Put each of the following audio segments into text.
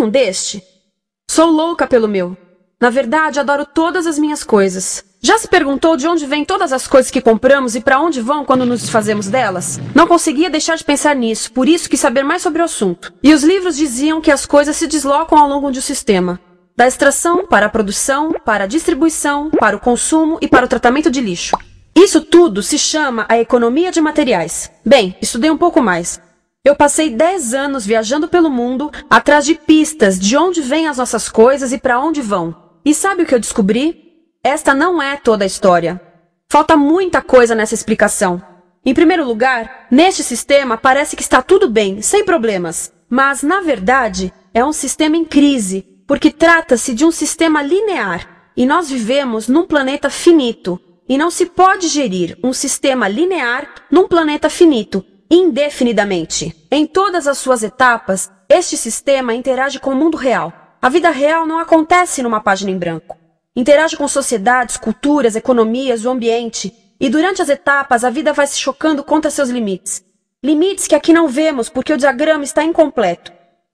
tem um deste? Sou louca pelo meu. Na verdade, adoro todas as minhas coisas. Já se perguntou de onde vêm todas as coisas que compramos e para onde vão quando nos desfazemos delas? Não conseguia deixar de pensar nisso, por isso quis saber mais sobre o assunto. E os livros diziam que as coisas se deslocam ao longo de um sistema. Da extração, para a produção, para a distribuição, para o consumo e para o tratamento de lixo. Isso tudo se chama a economia de materiais. Bem, estudei um pouco mais. Eu passei 10 anos viajando pelo mundo, atrás de pistas de onde vêm as nossas coisas e para onde vão. E sabe o que eu descobri? Esta não é toda a história. Falta muita coisa nessa explicação. Em primeiro lugar, neste sistema parece que está tudo bem, sem problemas. Mas, na verdade, é um sistema em crise, porque trata-se de um sistema linear. E nós vivemos num planeta finito. E não se pode gerir um sistema linear num planeta finito, indefinidamente. Em todas as suas etapas, este sistema interage com o mundo real. A vida real não acontece numa página em branco. Interage com sociedades, culturas, economias, o ambiente. E durante as etapas, a vida vai se chocando contra seus limites. Limites que aqui não vemos porque o diagrama está incompleto.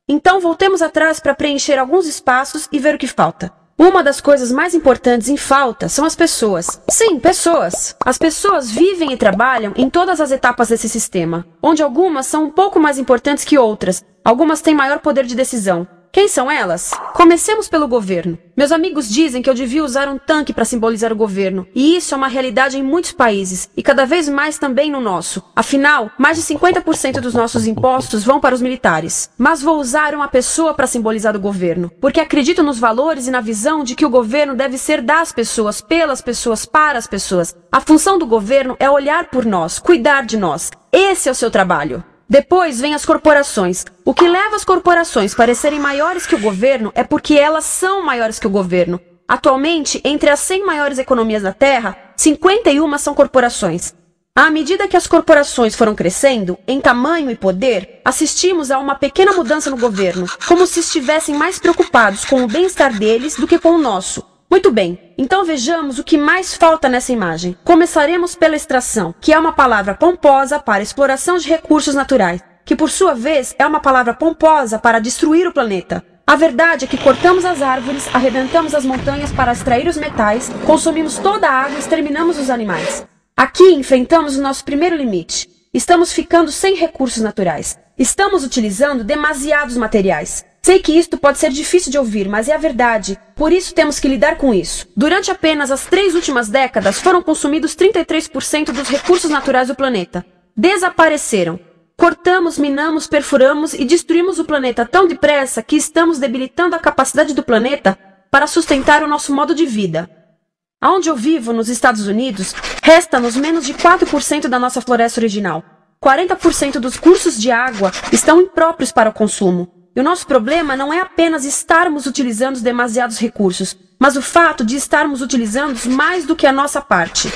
Então voltemos atrás para preencher alguns espaços e ver o que falta. Uma das coisas mais importantes em falta são as pessoas. Sim, pessoas. As pessoas vivem e trabalham em todas as etapas desse sistema, onde algumas são um pouco mais importantes que outras. Algumas têm maior poder de decisão. Quem são elas? Comecemos pelo governo. Meus amigos dizem que eu devia usar um tanque para simbolizar o governo, e isso é uma realidade em muitos países, e cada vez mais também no nosso. Afinal, mais de 50% dos nossos impostos vão para os militares. Mas vou usar uma pessoa para simbolizar o governo, porque acredito nos valores e na visão de que o governo deve ser das pessoas, pelas pessoas, para as pessoas. A função do governo é olhar por nós, cuidar de nós. Esse é o seu trabalho. Depois vem as corporações. O que leva as corporações a parecerem maiores que o governo é porque elas são maiores que o governo. Atualmente, entre as 100 maiores economias da Terra, 51 são corporações. À medida que as corporações foram crescendo, em tamanho e poder, assistimos a uma pequena mudança no governo, como se estivessem mais preocupados com o bem-estar deles do que com o nosso. Muito bem, então vejamos o que mais falta nessa imagem. Começaremos pela extração, que é uma palavra pomposa para exploração de recursos naturais, que por sua vez é uma palavra pomposa para destruir o planeta. A verdade é que cortamos as árvores, arrebentamos as montanhas para extrair os metais, consumimos toda a água e exterminamos os animais. Aqui enfrentamos o nosso primeiro limite. Estamos ficando sem recursos naturais. Estamos utilizando demasiados materiais. Sei que isto pode ser difícil de ouvir, mas é a verdade. Por isso temos que lidar com isso. Durante apenas as 3 últimas décadas, foram consumidos 33% dos recursos naturais do planeta. Desapareceram. Cortamos, minamos, perfuramos e destruímos o planeta tão depressa que estamos debilitando a capacidade do planeta para sustentar o nosso modo de vida. Onde eu vivo, nos Estados Unidos, resta-nos menos de 4% da nossa floresta original. 40% dos cursos de água estão impróprios para o consumo. E o nosso problema não é apenas estarmos utilizando demasiados recursos, mas o fato de estarmos utilizando mais do que a nossa parte.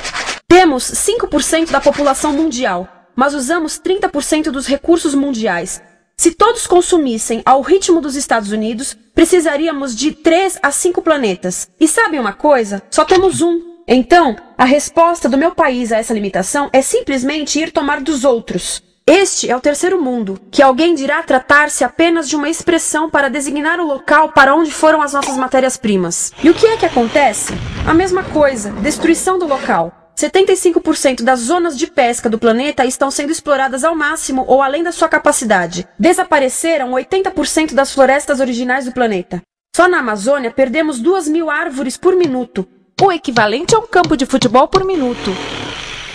Temos 5% da população mundial, mas usamos 30% dos recursos mundiais. Se todos consumissem ao ritmo dos Estados Unidos, precisaríamos de 3 a 5 planetas. E sabem uma coisa? Só temos um. Então, a resposta do meu país a essa limitação é simplesmente ir tomar dos outros. Este é o terceiro mundo, que alguém dirá tratar-se apenas de uma expressão para designar o local para onde foram as nossas matérias-primas. E o que é que acontece? A mesma coisa, destruição do local. 75% das zonas de pesca do planeta estão sendo exploradas ao máximo ou além da sua capacidade. Desapareceram 80% das florestas originais do planeta. Só na Amazônia perdemos 2.000 árvores por minuto, o equivalente a um campo de futebol por minuto.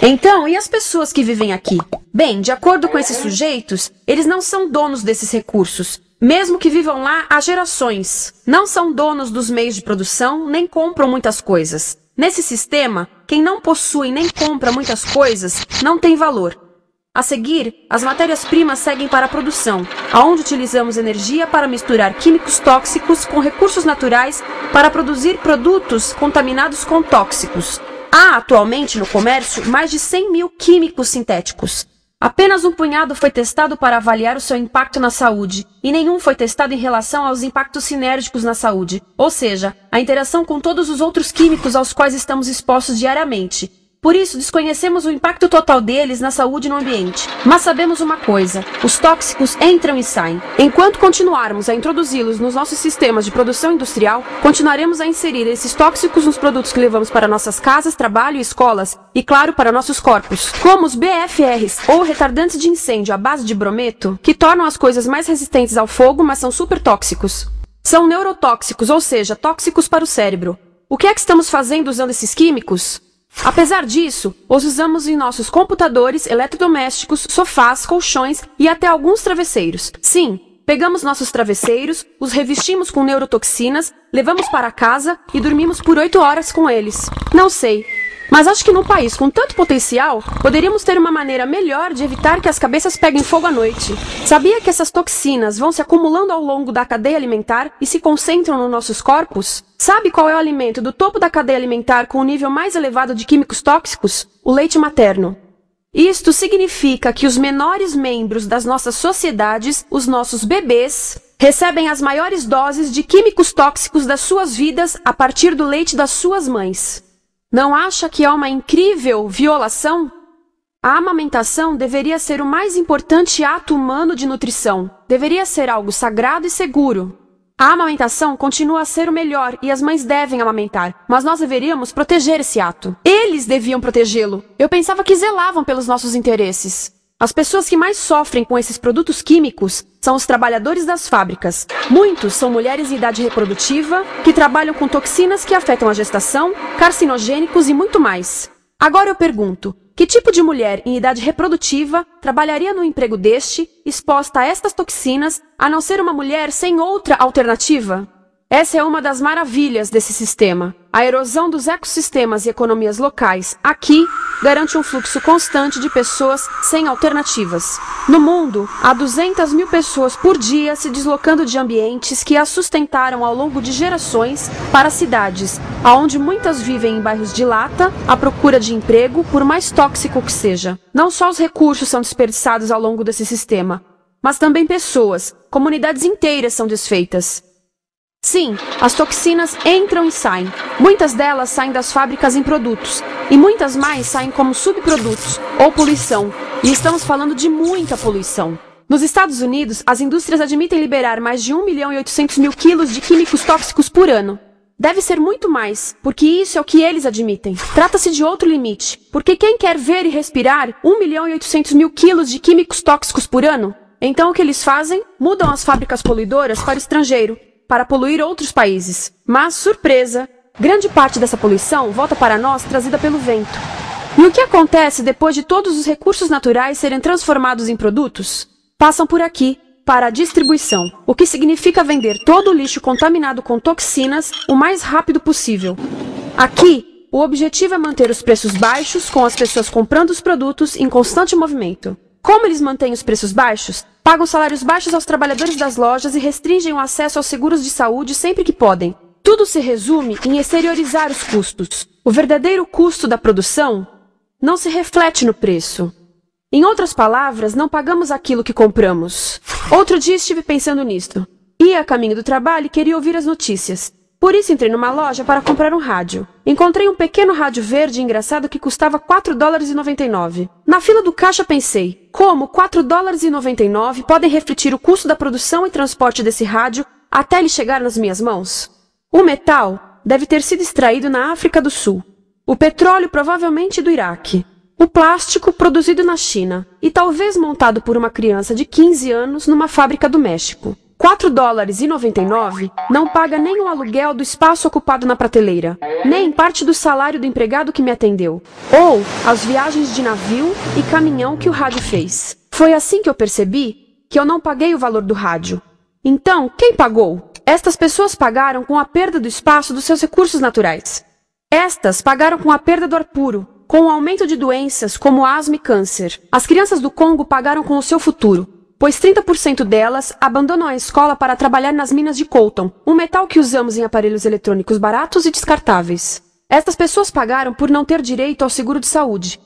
Então, e as pessoas que vivem aqui? Bem, de acordo com esses sujeitos, eles não são donos desses recursos, mesmo que vivam lá há gerações. Não são donos dos meios de produção, nem compram muitas coisas. Nesse sistema, quem não possui nem compra muitas coisas não tem valor. A seguir, as matérias-primas seguem para a produção, aonde utilizamos energia para misturar químicos tóxicos com recursos naturais para produzir produtos contaminados com tóxicos. Há atualmente no comércio mais de 100.000 químicos sintéticos. Apenas um punhado foi testado para avaliar o seu impacto na saúde, e nenhum foi testado em relação aos impactos sinérgicos na saúde, ou seja, a interação com todos os outros químicos aos quais estamos expostos diariamente. Por isso, desconhecemos o impacto total deles na saúde e no ambiente. Mas sabemos uma coisa: os tóxicos entram e saem. Enquanto continuarmos a introduzi-los nos nossos sistemas de produção industrial, continuaremos a inserir esses tóxicos nos produtos que levamos para nossas casas, trabalho e escolas, e claro, para nossos corpos. Como os BFRs, ou retardantes de incêndio à base de brometo, que tornam as coisas mais resistentes ao fogo, mas são super tóxicos. São neurotóxicos, ou seja, tóxicos para o cérebro. O que é que estamos fazendo usando esses químicos? Apesar disso, os usamos em nossos computadores, eletrodomésticos, sofás, colchões e até alguns travesseiros. Sim, pegamos nossos travesseiros, os revestimos com neurotoxinas, levamos para casa e dormimos por 8 horas com eles. Não sei, mas acho que num país com tanto potencial, poderíamos ter uma maneira melhor de evitar que as cabeças peguem fogo à noite. Sabia que essas toxinas vão se acumulando ao longo da cadeia alimentar e se concentram nos nossos corpos? Sabe qual é o alimento do topo da cadeia alimentar com o nível mais elevado de químicos tóxicos? O leite materno. Isto significa que os menores membros das nossas sociedades, os nossos bebês, recebem as maiores doses de químicos tóxicos das suas vidas a partir do leite das suas mães. Não acha que é uma incrível violação? A amamentação deveria ser o mais importante ato humano de nutrição. Deveria ser algo sagrado e seguro. A amamentação continua a ser o melhor e as mães devem amamentar, mas nós deveríamos proteger esse ato. Eles deviam protegê-lo. Eu pensava que zelavam pelos nossos interesses. As pessoas que mais sofrem com esses produtos químicos são os trabalhadores das fábricas. Muitos são mulheres em idade reprodutiva, que trabalham com toxinas que afetam a gestação, carcinogênicos e muito mais. Agora eu pergunto, que tipo de mulher em idade reprodutiva trabalharia no emprego deste, exposta a estas toxinas, a não ser uma mulher sem outra alternativa? Essa é uma das maravilhas desse sistema. A erosão dos ecossistemas e economias locais, aqui, garante um fluxo constante de pessoas sem alternativas. No mundo, há 200 mil pessoas por dia se deslocando de ambientes que as sustentaram ao longo de gerações para cidades, onde muitas vivem em bairros de lata, à procura de emprego, por mais tóxico que seja. Não só os recursos são desperdiçados ao longo desse sistema, mas também pessoas, comunidades inteiras são desfeitas. Sim, as toxinas entram e saem. Muitas delas saem das fábricas em produtos, e muitas mais saem como subprodutos, ou poluição. E estamos falando de muita poluição. Nos Estados Unidos, as indústrias admitem liberar mais de 1.800.000 quilos de químicos tóxicos por ano. Deve ser muito mais, porque isso é o que eles admitem. Trata-se de outro limite, porque quem quer ver e respirar 1.800.000 quilos de químicos tóxicos por ano? Então o que eles fazem? Mudam as fábricas poluidoras para o estrangeiro, para poluir outros países. Mas, surpresa, grande parte dessa poluição volta para nós trazida pelo vento. E o que acontece depois de todos os recursos naturais serem transformados em produtos? Passam por aqui, para a distribuição, o que significa vender todo o lixo contaminado com toxinas o mais rápido possível. Aqui, o objetivo é manter os preços baixos, com as pessoas comprando os produtos em constante movimento. Como eles mantêm os preços baixos? Pagam salários baixos aos trabalhadores das lojas e restringem o acesso aos seguros de saúde sempre que podem. Tudo se resume em exteriorizar os custos. O verdadeiro custo da produção não se reflete no preço. Em outras palavras, não pagamos aquilo que compramos. Outro dia estive pensando nisto. Ia a caminho do trabalho e queria ouvir as notícias. Por isso entrei numa loja para comprar um rádio. Encontrei um pequeno rádio verde engraçado que custava $4,99. Na fila do caixa pensei, como $4,99 podem refletir o custo da produção e transporte desse rádio até ele chegar nas minhas mãos? O metal deve ter sido extraído na África do Sul. O petróleo provavelmente do Iraque. O plástico produzido na China e talvez montado por uma criança de 15 anos numa fábrica do México. $4,99 não paga nem o aluguel do espaço ocupado na prateleira, nem parte do salário do empregado que me atendeu, ou as viagens de navio e caminhão que o rádio fez. Foi assim que eu percebi que eu não paguei o valor do rádio. Então, quem pagou? Estas pessoas pagaram com a perda do espaço dos seus recursos naturais. Estas pagaram com a perda do ar puro, com o aumento de doenças como asma e câncer. As crianças do Congo pagaram com o seu futuro, pois 30% delas abandonam a escola para trabalhar nas minas de coltan, um metal que usamos em aparelhos eletrônicos baratos e descartáveis. Estas pessoas pagaram por não ter direito ao seguro de saúde.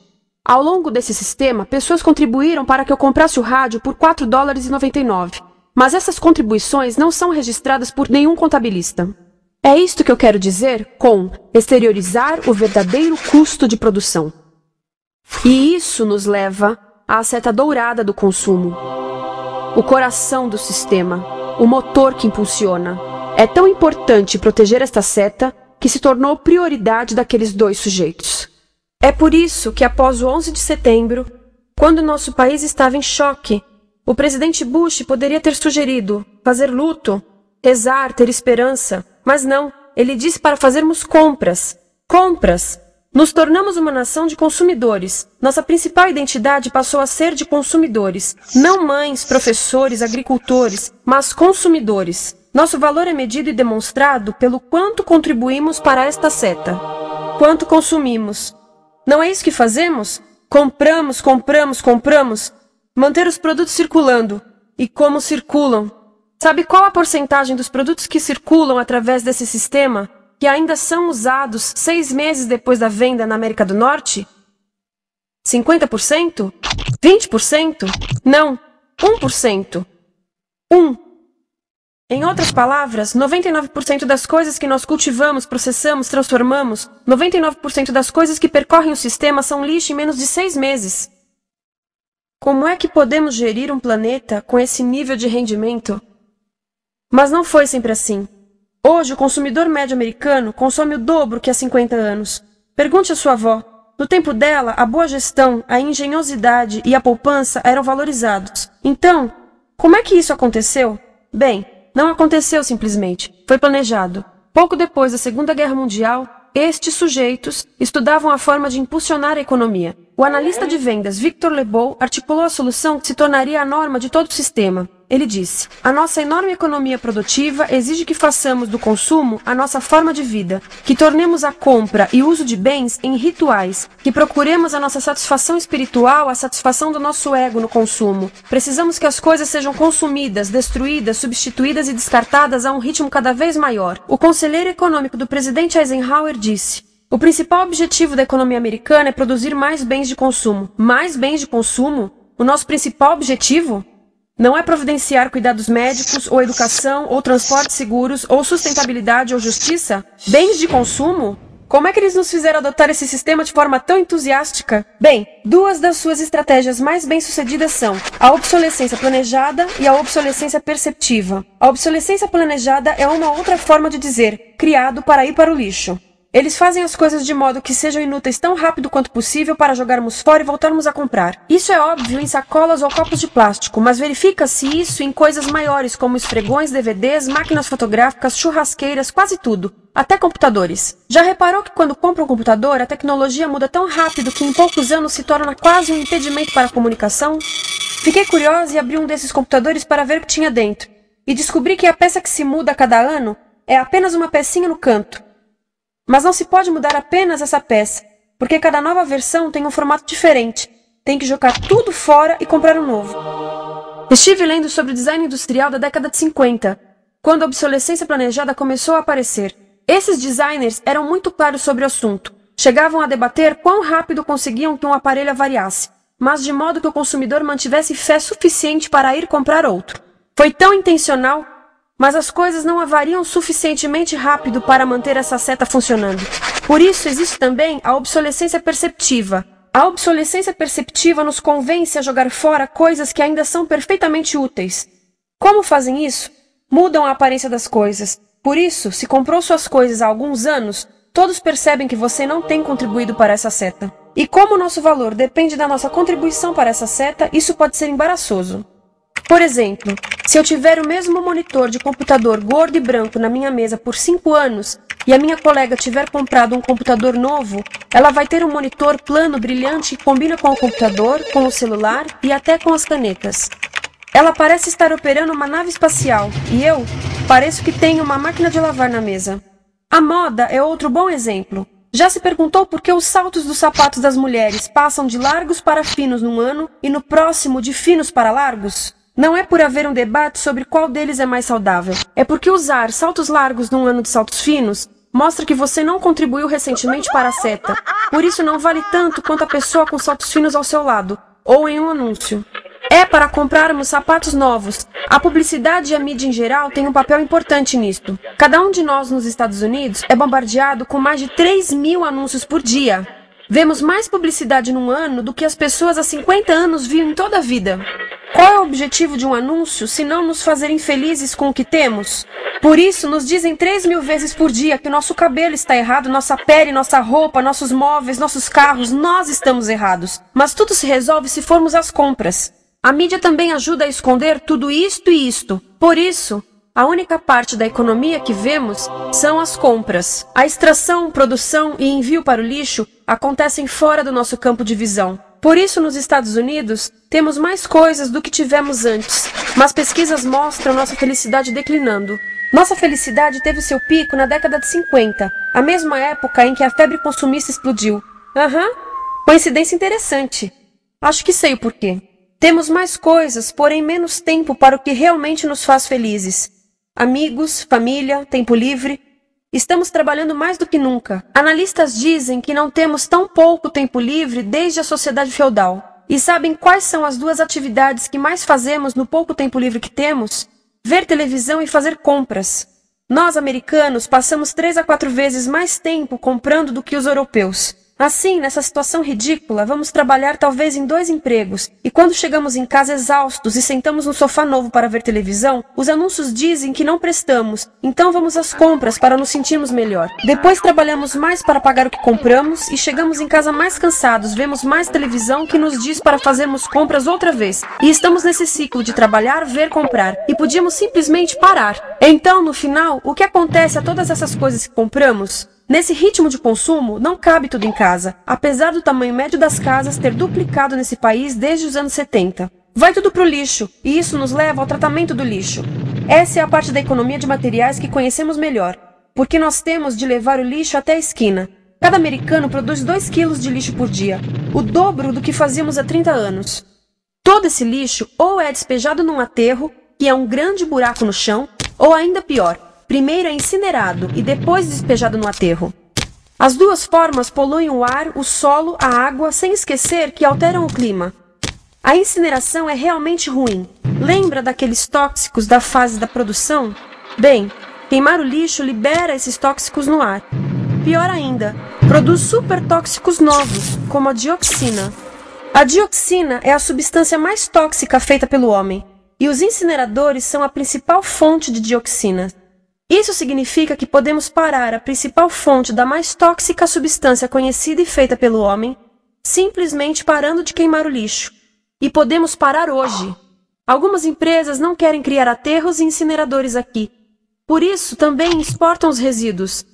Ao longo desse sistema, pessoas contribuíram para que eu comprasse o rádio por $4,99, mas essas contribuições não são registradas por nenhum contabilista. É isto que eu quero dizer com exteriorizar o verdadeiro custo de produção. E isso nos leva à seta dourada do consumo. O coração do sistema, o motor que impulsiona. É tão importante proteger esta seta que se tornou prioridade daqueles dois sujeitos. É por isso que após o 11 de setembro, quando nosso país estava em choque, o presidente Bush poderia ter sugerido fazer luto, rezar, ter esperança, mas não, ele disse para fazermos compras. Compras! Nos tornamos uma nação de consumidores. Nossa principal identidade passou a ser de consumidores. Não mães, professores, agricultores, mas consumidores. Nosso valor é medido e demonstrado pelo quanto contribuímos para esta seta. Quanto consumimos. Não é isso que fazemos? Compramos, compramos, compramos. Manter os produtos circulando. E como circulam? Sabe qual a porcentagem dos produtos que circulam através desse sistema que ainda são usados 6 meses depois da venda na América do Norte? 50%? 20%? Não, 1%. 1. Em outras palavras, 99% das coisas que nós cultivamos, processamos, transformamos, 99% das coisas que percorrem o sistema são lixo em menos de 6 meses. Como é que podemos gerir um planeta com esse nível de rendimento? Mas não foi sempre assim. Hoje, o consumidor médio americano consome o dobro que há 50 anos. Pergunte à sua avó. No tempo dela, a boa gestão, a engenhosidade e a poupança eram valorizados. Então, como é que isso aconteceu? Bem, não aconteceu simplesmente. Foi planejado. Pouco depois da Segunda Guerra Mundial, estes sujeitos estudavam a forma de impulsionar a economia. O analista de vendas Victor Lebow articulou a solução que se tornaria a norma de todo o sistema. Ele disse: a nossa enorme economia produtiva exige que façamos do consumo a nossa forma de vida, que tornemos a compra e o uso de bens em rituais, que procuremos a nossa satisfação espiritual, a satisfação do nosso ego no consumo. Precisamos que as coisas sejam consumidas, destruídas, substituídas e descartadas a um ritmo cada vez maior. O conselheiro econômico do presidente Eisenhower disse: o principal objetivo da economia americana é produzir mais bens de consumo. Mais bens de consumo? O nosso principal objetivo? Não é providenciar cuidados médicos, ou educação, ou transportes seguros, ou sustentabilidade, ou justiça? Bens de consumo? Como é que eles nos fizeram adotar esse sistema de forma tão entusiástica? Bem, 2 das suas estratégias mais bem-sucedidas são a obsolescência planejada e a obsolescência perceptiva. A obsolescência planejada é uma outra forma de dizer criado para ir para o lixo. Eles fazem as coisas de modo que sejam inúteis tão rápido quanto possível para jogarmos fora e voltarmos a comprar. Isso é óbvio em sacolas ou copos de plástico, mas verifica-se isso em coisas maiores como esfregões, DVDs, máquinas fotográficas, churrasqueiras, quase tudo, até computadores. Já reparou que quando compra um computador, a tecnologia muda tão rápido que em poucos anos se torna quase um impedimento para a comunicação? Fiquei curiosa e abri um desses computadores para ver o que tinha dentro, e descobri que a peça que se muda a cada ano é apenas uma pecinha no canto. Mas não se pode mudar apenas essa peça, porque cada nova versão tem um formato diferente. Tem que jogar tudo fora e comprar um novo. Estive lendo sobre o design industrial da década de 50, quando a obsolescência planejada começou a aparecer. Esses designers eram muito claros sobre o assunto. Chegavam a debater quão rápido conseguiam que um aparelho avariasse, mas de modo que o consumidor mantivesse fé suficiente para ir comprar outro. Foi tão intencional, mas as coisas não avariam suficientemente rápido para manter essa seta funcionando. Por isso existe também a obsolescência perceptiva. A obsolescência perceptiva nos convence a jogar fora coisas que ainda são perfeitamente úteis. Como fazem isso? Mudam a aparência das coisas. Por isso, se comprou suas coisas há alguns anos, todos percebem que você não tem contribuído para essa seta. E como o nosso valor depende da nossa contribuição para essa seta, isso pode ser embaraçoso. Por exemplo, se eu tiver o mesmo monitor de computador gordo e branco na minha mesa por 5 anos e a minha colega tiver comprado um computador novo, ela vai ter um monitor plano brilhante que combina com o computador, com o celular e até com as canetas. Ela parece estar operando uma nave espacial e eu pareço que tenho uma máquina de lavar na mesa. A moda é outro bom exemplo. Já se perguntou por que os saltos dos sapatos das mulheres passam de largos para finos num ano e no próximo de finos para largos? Não é por haver um debate sobre qual deles é mais saudável. É porque usar saltos largos num ano de saltos finos mostra que você não contribuiu recentemente para a seta. Por isso não vale tanto quanto a pessoa com saltos finos ao seu lado, ou em um anúncio. É para comprarmos sapatos novos. A publicidade e a mídia em geral têm um papel importante nisto. Cada um de nós nos Estados Unidos é bombardeado com mais de 3.000 anúncios por dia. Vemos mais publicidade num ano do que as pessoas há 50 anos viam em toda a vida. Qual é o objetivo de um anúncio se não nos fazer infelizes com o que temos? Por isso, nos dizem 3.000 vezes por dia que nosso cabelo está errado, nossa pele, nossa roupa, nossos móveis, nossos carros, nós estamos errados. Mas tudo se resolve se formos às compras. A mídia também ajuda a esconder tudo isto e isto. Por isso, a única parte da economia que vemos são as compras. A extração, produção e envio para o lixo acontecem fora do nosso campo de visão. Por isso, nos Estados Unidos, temos mais coisas do que tivemos antes. Mas pesquisas mostram nossa felicidade declinando. Nossa felicidade teve seu pico na década de 50, a mesma época em que a febre consumista explodiu. Coincidência interessante. Acho que sei o porquê. Temos mais coisas, porém menos tempo para o que realmente nos faz felizes. Amigos, família, tempo livre. Estamos trabalhando mais do que nunca. Analistas dizem que não temos tão pouco tempo livre desde a sociedade feudal. E sabem quais são as duas atividades que mais fazemos no pouco tempo livre que temos? Ver televisão e fazer compras. Nós, americanos, passamos 3 a 4 vezes mais tempo comprando do que os europeus. Assim, nessa situação ridícula, vamos trabalhar talvez em 2 empregos, e quando chegamos em casa exaustos e sentamos no sofá novo para ver televisão, os anúncios dizem que não prestamos, então vamos às compras para nos sentirmos melhor. Depois trabalhamos mais para pagar o que compramos, e chegamos em casa mais cansados, vemos mais televisão que nos diz para fazermos compras outra vez. E estamos nesse ciclo de trabalhar, ver, comprar, e podíamos simplesmente parar. Então, no final, o que acontece a todas essas coisas que compramos? Nesse ritmo de consumo, não cabe tudo em casa, apesar do tamanho médio das casas ter duplicado nesse país desde os anos 70. Vai tudo pro lixo, e isso nos leva ao tratamento do lixo. Essa é a parte da economia de materiais que conhecemos melhor, porque nós temos de levar o lixo até a esquina. Cada americano produz 2 quilos de lixo por dia, o dobro do que fazíamos há 30 anos. Todo esse lixo ou é despejado num aterro, que é um grande buraco no chão, ou ainda pior, primeiro é incinerado e depois despejado no aterro. As duas formas poluem o ar, o solo, a água, sem esquecer que alteram o clima. A incineração é realmente ruim. Lembra daqueles tóxicos da fase da produção? Bem, queimar o lixo libera esses tóxicos no ar. Pior ainda, produz supertóxicos novos, como a dioxina. A dioxina é a substância mais tóxica feita pelo homem, e os incineradores são a principal fonte de dioxina. Isso significa que podemos parar a principal fonte da mais tóxica substância conhecida e feita pelo homem, simplesmente parando de queimar o lixo. E podemos parar hoje. Algumas empresas não querem criar aterros e incineradores aqui. Por isso, também exportam os resíduos.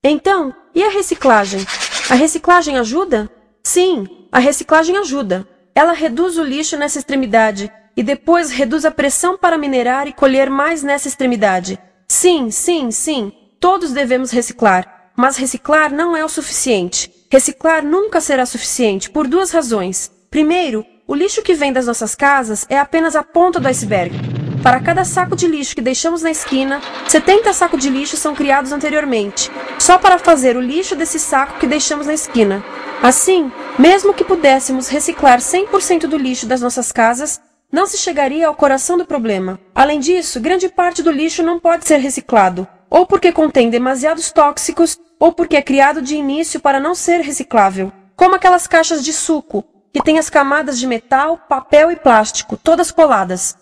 Então, e a reciclagem? A reciclagem ajuda? Sim, a reciclagem ajuda. Ela reduz o lixo nessa extremidade e depois reduz a pressão para minerar e colher mais nessa extremidade. Sim, todos devemos reciclar, mas reciclar não é o suficiente. Reciclar nunca será suficiente por 2 razões. Primeiro, o lixo que vem das nossas casas é apenas a ponta do iceberg. Para cada saco de lixo que deixamos na esquina, 70 sacos de lixo são criados anteriormente, só para fazer o lixo desse saco que deixamos na esquina. Assim, mesmo que pudéssemos reciclar 100% do lixo das nossas casas, não se chegaria ao coração do problema. Além disso, grande parte do lixo não pode ser reciclado, ou porque contém demasiados tóxicos, ou porque é criado de início para não ser reciclável. Como aquelas caixas de suco, que têm as camadas de metal, papel e plástico, todas coladas.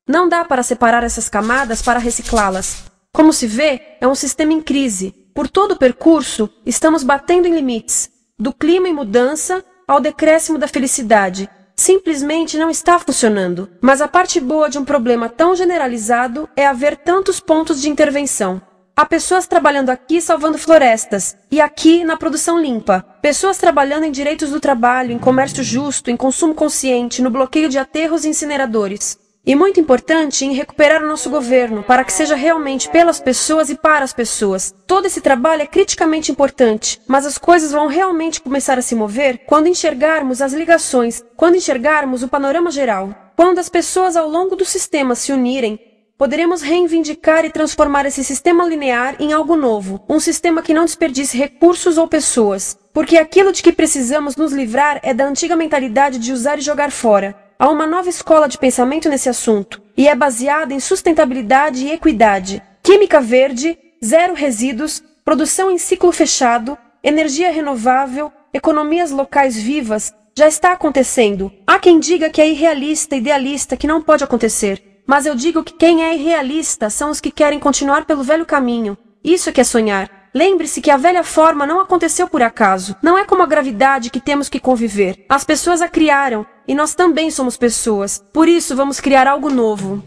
Não dá para separar essas camadas para reciclá-las. Como se vê, é um sistema em crise. Por todo o percurso, estamos batendo em limites, do clima em mudança ao decréscimo da felicidade. Simplesmente não está funcionando. Mas a parte boa de um problema tão generalizado é haver tantos pontos de intervenção. Há pessoas trabalhando aqui salvando florestas, e aqui na produção limpa. Pessoas trabalhando em direitos do trabalho, em comércio justo, em consumo consciente, no bloqueio de aterros e incineradores. E muito importante, em recuperar o nosso governo, para que seja realmente pelas pessoas e para as pessoas. Todo esse trabalho é criticamente importante, mas as coisas vão realmente começar a se mover quando enxergarmos as ligações, quando enxergarmos o panorama geral. Quando as pessoas ao longo do sistema se unirem, poderemos reivindicar e transformar esse sistema linear em algo novo, um sistema que não desperdice recursos ou pessoas, porque aquilo de que precisamos nos livrar é da antiga mentalidade de usar e jogar fora. Há uma nova escola de pensamento nesse assunto, e é baseada em sustentabilidade e equidade, química verde, zero resíduos, produção em ciclo fechado, energia renovável, economias locais vivas, já está acontecendo. Há quem diga que é irrealista, idealista, que não pode acontecer. Mas eu digo que quem é irrealista são os que querem continuar pelo velho caminho. Isso é que é sonhar. Lembre-se que a velha forma não aconteceu por acaso. Não é como a gravidade que temos que conviver. As pessoas a criaram, e nós também somos pessoas. Por isso vamos criar algo novo.